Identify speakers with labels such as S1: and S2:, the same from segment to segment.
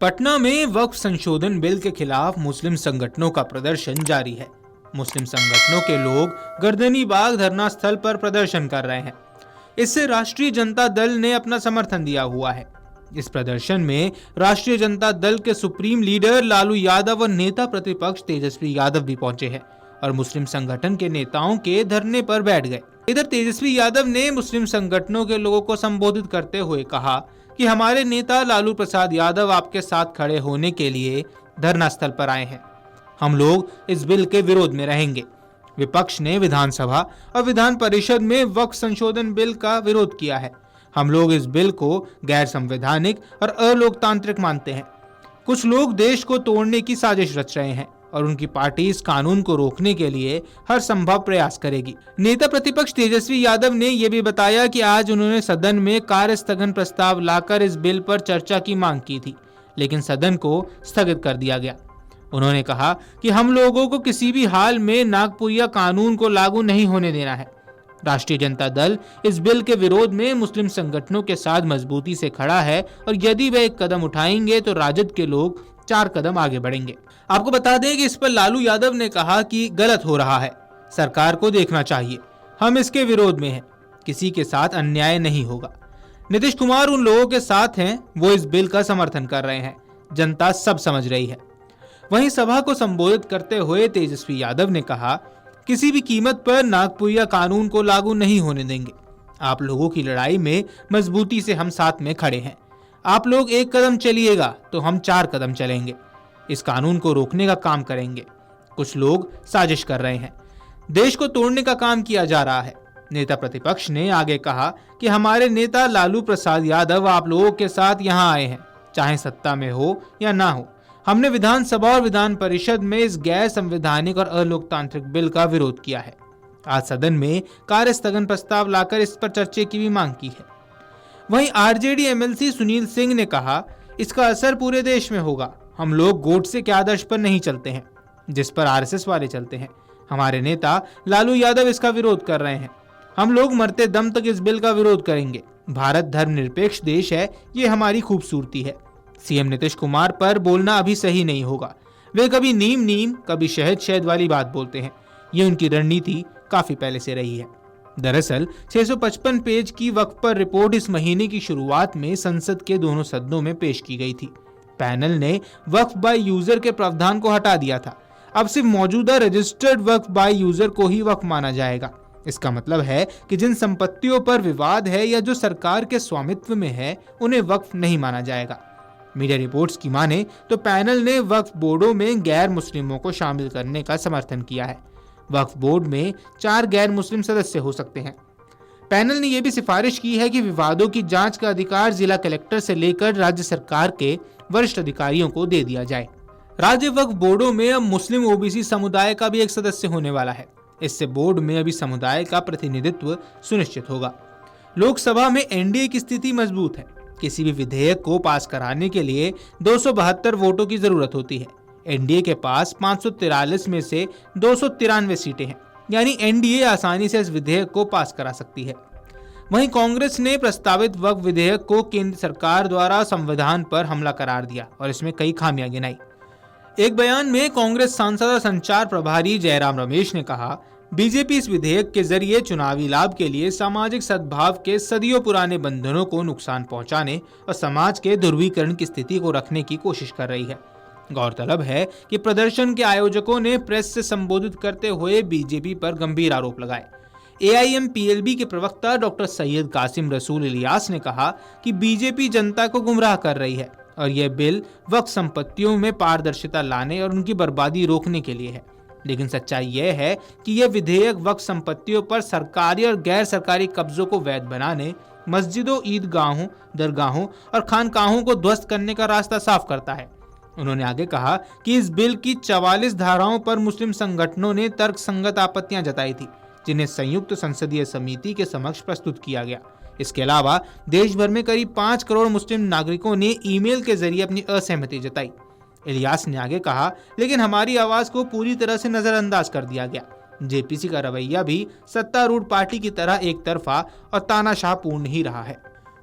S1: पटना में वक्फ संशोधन बिल के खिलाफ मुस्लिम संगठनों का प्रदर्शन जारी है। मुस्लिम संगठनों के लोग गर्दनी बाग धरना स्थल पर प्रदर्शन कर रहे हैं। इससे राष्ट्रीय जनता दल ने अपना समर्थन दिया हुआ है। इस प्रदर्शन में राष्ट्रीय जनता दल के सुप्रीम लीडर लालू यादव और नेता प्रतिपक्ष तेजस्वी यादव भी पहुंचे हैं और मुस्लिम संगठन के नेताओं के धरने पर बैठ गए। इधर तेजस्वी यादव ने मुस्लिम संगठनों के लोगों को संबोधित करते हुए कहा कि हमारे नेता लालू प्रसाद यादव आपके साथ खड़े होने के लिए धरना स्थल पर आए हैं। हम लोग इस बिल के विरोध में रहेंगे। विपक्ष ने विधानसभा और विधान परिषद में वक्फ संशोधन बिल का विरोध किया है। हम लोग इस बिल को गैर संवैधानिक और अलोकतांत्रिक मानते हैं। कुछ लोग देश को तोड़ने की साजिश रच रहे हैं और उनकी पार्टी इस कानून को रोकने के लिए हर संभव प्रयास करेगी। नेता प्रतिपक्ष तेजस्वी यादव ने यह भी बताया कि आज उन्होंने सदन में कार्य स्थगन प्रस्ताव लाकर इस बिल पर चर्चा की मांग की थी, लेकिन सदन को स्थगित कर दिया गया। उन्होंने कहा कि हम लोगों को किसी भी हाल में नागपुरिया कानून को लागू नहीं होने देना है। राष्ट्रीय जनता दल इस बिल के विरोध में मुस्लिम संगठनों के साथ मजबूती से खड़ा है और यदि वे एक कदम उठाएंगे तो राजद के लोग 4 कदम आगे बढ़ेंगे। आपको बता दें कि इस पर लालू यादव ने कहा कि गलत हो रहा है, सरकार को देखना चाहिए, हम इसके विरोध में हैं, किसी के साथ अन्याय नहीं होगा। नीतीश कुमार उन लोगों के साथ हैं, वो इस बिल का समर्थन कर रहे हैं, जनता सब समझ रही है। वहीं सभा को संबोधित करते हुए तेजस्वी यादव ने कहा, किसी भी कीमत पर नागपुरिया कानून को लागू नहीं होने देंगे। आप लोगों की लड़ाई में मजबूती से हम साथ में खड़े हैं। आप लोग 1 कदम चलिएगा तो हम 4 कदम चलेंगे। इस कानून को रोकने का काम करेंगे। कुछ लोग साजिश कर रहे हैं, देश को तोड़ने का काम किया जा रहा है। नेता प्रतिपक्ष ने आगे कहा कि हमारे नेता लालू प्रसाद यादव आप लोगों के साथ यहाँ आए हैं, चाहे सत्ता में हो या ना हो। हमने विधानसभा और विधान परिषद में इस गैर संवैधानिक और अलोकतांत्रिक बिल का विरोध किया है। आज सदन में कार्य स्थगन प्रस्ताव लाकर इस पर चर्चा की भी मांग की है। वहीं आरजेडी एमएलसी सुनील सिंह ने कहा, इसका असर पूरे देश में होगा। हम लोग गोडसे के आदर्श पर नहीं चलते हैं, जिस पर आरएसएस वाले चलते हैं। हमारे नेता लालू यादव इसका विरोध कर रहे हैं। हम लोग मरते दम तक इस बिल का विरोध करेंगे। भारत धर्मनिरपेक्ष देश है, ये हमारी खूबसूरती है। सीएम नीतीश कुमार पर बोलना अभी सही नहीं होगा। वे कभी नीम नीम, कभी शहद शहद वाली बात बोलते हैं। ये उनकी रणनीति काफी पहले से रही है। दरअसल 655 पेज की वक्फ पर रिपोर्ट इस महीने की शुरुआत में संसद के दोनों सदनों में पेश की गई थी। पैनल ने वक्फ बाय यूजर के प्रावधान को हटा दिया था। अब सिर्फ मौजूदा रजिस्टर्ड वक्फ बाय यूजर को ही वक्फ माना जाएगा। इसका मतलब है कि जिन संपत्तियों पर विवाद है या जो सरकार के स्वामित्व में है, उन्हें वक्फ नहीं माना जाएगा। मीडिया रिपोर्ट्स की माने तो पैनल ने वक्फ बोर्डों में गैर मुस्लिमों को शामिल करने का समर्थन किया है। वक्फ बोर्ड में 4 गैर मुस्लिम सदस्य हो सकते हैं। पैनल ने यह भी सिफारिश की है कि विवादों की जांच का अधिकार जिला कलेक्टर से लेकर राज्य सरकार के वरिष्ठ अधिकारियों को दे दिया जाए। राज्य वक्फ बोर्डों में अब मुस्लिम ओबीसी समुदाय का भी एक सदस्य होने वाला है। इससे बोर्ड में अभी समुदाय का प्रतिनिधित्व सुनिश्चित होगा। लोकसभा में एनडीए की स्थिति मजबूत है। किसी भी विधेयक को पास कराने के लिए 272 वोटों की जरूरत होती है। एनडीए के पास 543 में से 293 सीटें हैं, यानी एनडीए आसानी से इस विधेयक को पास करा सकती है। वहीं कांग्रेस ने प्रस्तावित वक्फ विधेयक को केंद्र सरकार द्वारा संविधान पर हमला करार दिया और इसमें कई खामियां गिनाई। एक बयान में कांग्रेस सांसद और संचार प्रभारी जयराम रमेश ने कहा, बीजेपी इस विधेयक के जरिए चुनावी लाभ के लिए सामाजिक सद्भाव के सदियों पुराने बंधनों को नुकसान पहुंचाने और समाज के ध्रुवीकरण की स्थिति को रखने की कोशिश कर रही है। गौरतलब है कि प्रदर्शन के आयोजकों ने प्रेस से संबोधित करते हुए बीजेपी पर गंभीर आरोप लगाए। एआईएम-पीएलबी के प्रवक्ता डॉक्टर सैयद कासिम रसूल इलियास ने कहा कि बीजेपी जनता को गुमराह कर रही है और यह बिल वक्फ संपत्तियों में पारदर्शिता लाने और उनकी बर्बादी रोकने के लिए है। लेकिन सच्चाई यह है कि यह विधेयक वक्फ संपत्तियों पर सरकारी और गैर सरकारी कब्जों को वैध बनाने, मस्जिदों, ईदगाहों, दरगाहों और खानकाहों को ध्वस्त करने का रास्ता साफ करता है। उन्होंने आगे कहा कि इस बिल की 44 धाराओं पर मुस्लिम संगठनों ने तर्कसंगत आपत्तियां जताई थी, जिन्हें संयुक्त संसदीय समिति के समक्ष प्रस्तुत किया गया। इसके अलावा देश भर में करीब 5 करोड़ मुस्लिम नागरिकों ने ईमेल के जरिए अपनी असहमति जताई। इलियास ने आगे कहा, लेकिन हमारी आवाज को पूरी तरह से नजरअंदाज कर दिया गया। जेपीसी का रवैया भी सत्तारूढ़ पार्टी की तरह एक तरफा और तानाशाह पूर्ण ही रहा है।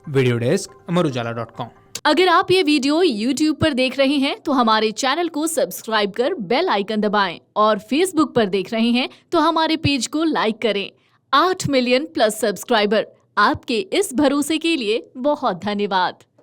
S1: वीडियो डेस्क, अमर उजाला.com।
S2: अगर आप ये वीडियो YouTube पर देख रहे हैं तो हमारे चैनल को सब्सक्राइब कर बेल आइकन दबाएं और Facebook पर देख रहे हैं तो हमारे पेज को लाइक करें। 8 मिलियन प्लस सब्सक्राइबर, आपके इस भरोसे के लिए बहुत धन्यवाद।